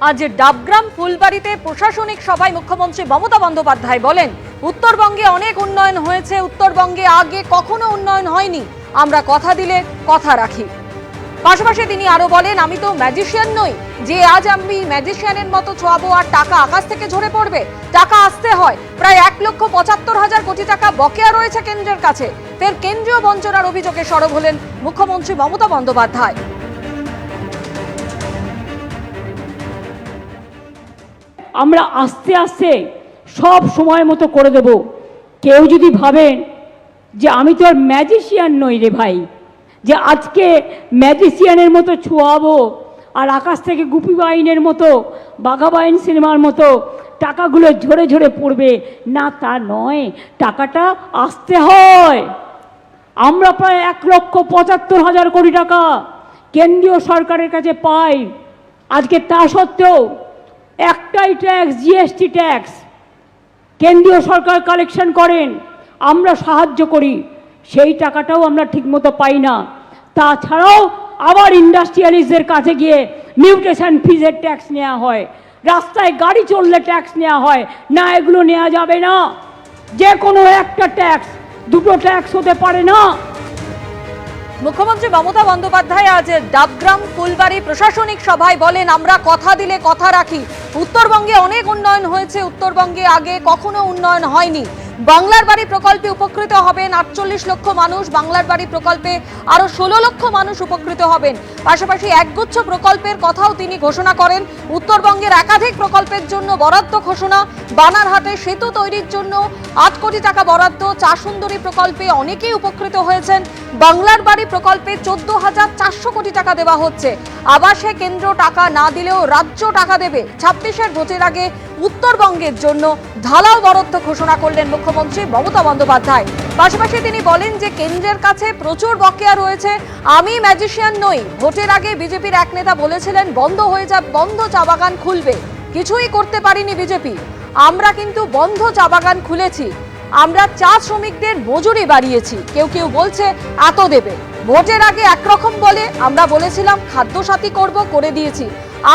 আজ ডাবগ্রাম ফুলবাড়িতে প্রশাসনিক সভায় মুখ্যমন্ত্রী মমতা বন্দ্যোপাধ্যায় বলেন, উত্তরবঙ্গে অনেক উন্নয়ন হয়েছে, উত্তরবঙ্গে আগে কখনো উন্নয়ন হয়নি, আমরা কথা দিলে কথা রাখি। পাশাপাশি তিনি আরো বলেন, আমি তো ম্যাজিশিয়ান নই যে আজ আমি ম্যাজিশিয়ানের মতো ছোঁয়াবো আর টাকা আকাশ থেকে ঝরে পড়বে। টাকা আসতে হয়, প্রায় 1,75,000 কোটি টাকা বকেয়া রয়েছে কেন্দ্রের কাছে। ফের কেন্দ্রীয় বঞ্চনার অভিযোগে সরব হলেন মুখ্যমন্ত্রী মমতা বন্দ্যোপাধ্যায়। আমরা আস্তে আস্তে সব সময় মতো করে দেব। কেউ যদি ভাবেন যে আমি তো আর ম্যাজিশিয়ান নই রে ভাই, যে আজকে ম্যাজিশিয়ানের মতো ছোঁয়াবো আর আকাশ থেকে গুপি বাইনের মতো, বাঘা বাইন সিনেমার মতো টাকাগুলো ঝরে ঝরে পড়বে, না তা নয়। টাকাটা আসতে হয়। আমরা প্রায় 1,75,000 কোটি টাকা কেন্দ্রীয় সরকারের কাছে পাই। আজকে তা সত্ত্বেও একটাই ট্যাক্স, জিএসটি ট্যাক্স কেন্দ্রীয় সরকার কালেকশন করেন, আমরা সাহায্য করি, সেই টাকাটাও আমরা ঠিকমতো পাই না। তাছাড়াও আবার ইন্ডাস্ট্রিয়ালিস্টদের কাছে গিয়ে মিউটেশন ফিজের ট্যাক্স নেওয়া হয়, রাস্তায় গাড়ি চললে ট্যাক্স নেওয়া হয় না। এগুলো নেওয়া যাবে না। যে কোনো একটা ট্যাক্স, দুটো ট্যাক্স হতে পারে না। মুখ্যমন্ত্রী মমতা বন্দ্যোপাধ্যায় আজ ডাবগ্রাম ফুলবাড়ি প্রশাসনিক সভায় বলেন, আমরা কথা দিলে কথা রাখি। উত্তরবঙ্গে অনেক উন্নয়ন হয়েছে, উত্তরবঙ্গে আগে কখনো উন্নয়ন হয়নি। বাংলার বাড়ি প্রকল্পে উপকৃত হবেন 48 লক্ষ মানুষ, বাংলার বাড়ি প্রকল্পে আরো 16 লক্ষ মানুষ উপকৃত হবেন। পাশাপাশি একগুচ্ছ প্রকল্পের কথাও তিনি ঘোষণা করেন। উত্তরবঙ্গের একাধিক প্রকল্পের জন্য বরাদ্দ ঘোষণা, বানারহাটে সেতু তৈরির জন্য 8 কোটি টাকা বরাদ্দ, চারসুন্দরী প্রকল্পে অনেকেই উপকৃত হয়েছেন। বাংলার বাড়ি প্রকল্পে 14,400 কোটি টাকা দেওয়া হচ্ছে। আবাসে কেন্দ্র টাকা না দিলেও রাজ্য টাকা দেবে। 26-এর ভোটের আগে উত্তরবঙ্গের জন্য ঢালাও বরাদ্দ ঘোষণা করলেন মুখ্যমন্ত্রী মমতা বন্দ্যোপাধ্যায়। পাশাপাশি তিনি বলেন যে কেন্দ্রের কাছে প্রচুর বকেয়া রয়েছে, আমি ম্যাজিশিয়ান নই। ভোটের আগে বিজেপির এক নেতা বলেছিলেন বন্ধ হয়ে যাবে, বন্ধ চা বাগান খুলবে, কিছুই করতে পারিনি বিজেপি। আমরা কিন্তু বন্ধ চা বাগান খুলেছি, আমরা চা শ্রমিকদের মজুরি বাড়িয়েছি। কেউ কেউ বলছে এত দেবে। ভোটের আগে একরকম বলে, আমরা বলেছিলাম খাদ্যসাথী করব, করে দিয়েছি।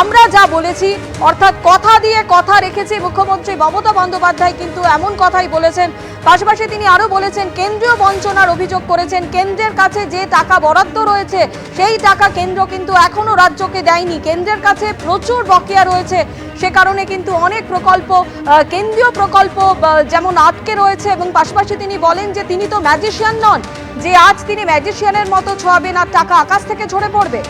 আমরা যা বলেছি, অর্থাৎ কথা দিয়ে কথা রেখেছি। মুখ্যমন্ত্রী মমতা বন্দ্যোপাধ্যায় কিন্তু এমন কথাই বলেছেন। পাশাপাশি তিনি আরো বলেছেন, কেন্দ্রীয় বঞ্চনার অভিযোগ করেছেন। কেন্দ্রের কাছে যে টাকা বরাদ্দ রয়েছে সেই টাকা কেন্দ্র কিন্তু এখনো রাজ্যকে দেয়নি। কেন্দ্রের কাছে প্রচুর বকেয়া রয়েছে, সে কারণে কিন্তু অনেক প্রকল্প, কেন্দ্রীয় প্রকল্প যেমন আটকে রয়েছে। এবং পাশাপাশি তিনি বলেন যে তিনি তো ম্যাজিশিয়ান নন যে আজ তিনি ম্যাজিশিয়ানের মতো ছোঁয়াবেন আর টাকা আকাশ থেকে ঝরে পড়বে।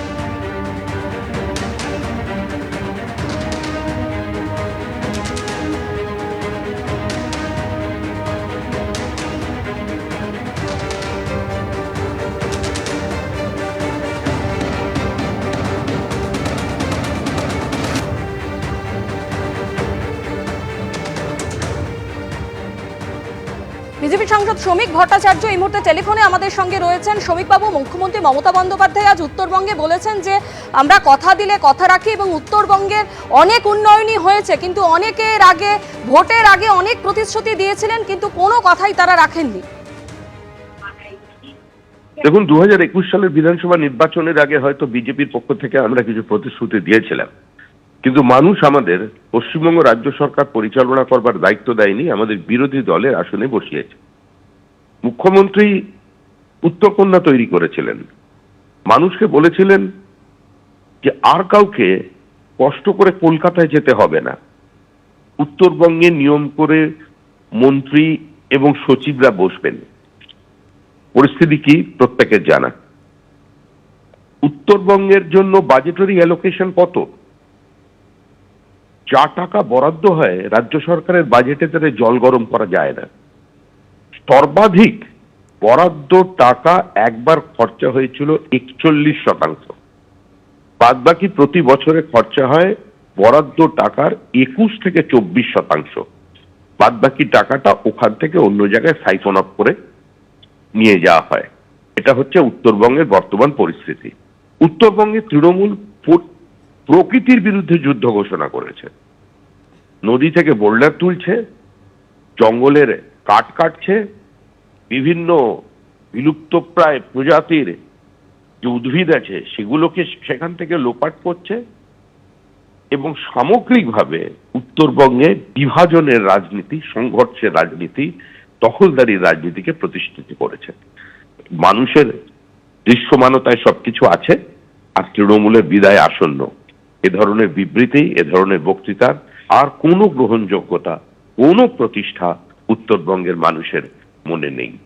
বিজেপি সাংসদ শ্রমিক ভট্টাচার্য এই মুহূর্তে টেলিফোনে আমাদের সঙ্গে রয়েছেন। শ্রমিকবাবু, মুখ্যমন্ত্রী মমতা বন্দ্যোপাধ্যায় আজ উত্তরবঙ্গে বলেছেন যে আমরা কথা দিলে কথা রাখি এবং উত্তরবঙ্গের অনেক উন্নয়নই হয়েছে, কিন্তু অনেকের আগে ভোটের আগে অনেক প্রতিশ্রুতি দিয়েছিলেন কিন্তু কোনো কথাই তারা রাখেননি। দেখুন, 2021 সালের বিধানসভা নির্বাচনের আগে হয়তো বিজেপির পক্ষ থেকে আমরা কিছু প্রতিশ্রুতি দিয়েছিলাম, কিন্তু মানুষ আমাদের পশ্চিমবঙ্গ রাজ্য সরকার পরিচালনা করবার দায়িত্ব দেয়নি, আমাদের বিরোধী দলের আসনে বসিয়েছে। মুখ্যমন্ত্রী উত্তরকন্যা তৈরি করেছিলেন, মানুষকে বলেছিলেন যে আর কাউকে কষ্ট করে কলকাতায় যেতে হবে না, উত্তরবঙ্গে নিয়ম করে মন্ত্রী এবং সচিবরা বসবেন। পরিস্থিতি কি প্রত্যেকের জানা। উত্তরবঙ্গের জন্য বাজেটারি অ্যালোকেশন কত? যা টাকা বরাদ্দ হয় রাজ্য সরকারের বাজেটে তাদের জল গরম করা যায় না। সর্বাধিক বরাদ্দ টাকা একবার খরচা হয়েছিল 41%, বাদ বাকি প্রতি বছরে খরচা হয় বরাদ্দ টাকার 21 থেকে 24%। বাদ বাকি টাকাটা ওখান থেকে অন্য জায়গায় সাইফন অফ করে নিয়ে যাওয়া হয়। এটা হচ্ছে উত্তরবঙ্গের বর্তমান পরিস্থিতি। উত্তরবঙ্গে তৃণমূল প্রকৃতির বিরুদ্ধে যুদ্ধ ঘোষণা করেছে, নদী থেকে বোল্ডার তুলছে, জঙ্গলের কাঠ কাটছে, বিভিন্ন বিলুপ্তপ্রায় প্রজাতির যে উদ্ভিদ আছে সেগুলোকে সেখান থেকে লোপাট করছে। এবং সামগ্রিকভাবে উত্তরবঙ্গে বিভাজনের রাজনীতি, সংঘর্ষের রাজনীতি, দখলদারির রাজনীতিকে প্রতিষ্ঠিত করেছে। মানুষের দৃশ্যমানতায় সবকিছু আছে, আর তৃণমূলের বিদায় আসন্ন। এ ধরনের বিবৃতি, এ ধরনের বক্তৃতার আর কোনো গ্রহণযোগ্যতা, কোনো প্রতিষ্ঠা উত্তরবঙ্গের মানুষের মনে নেই।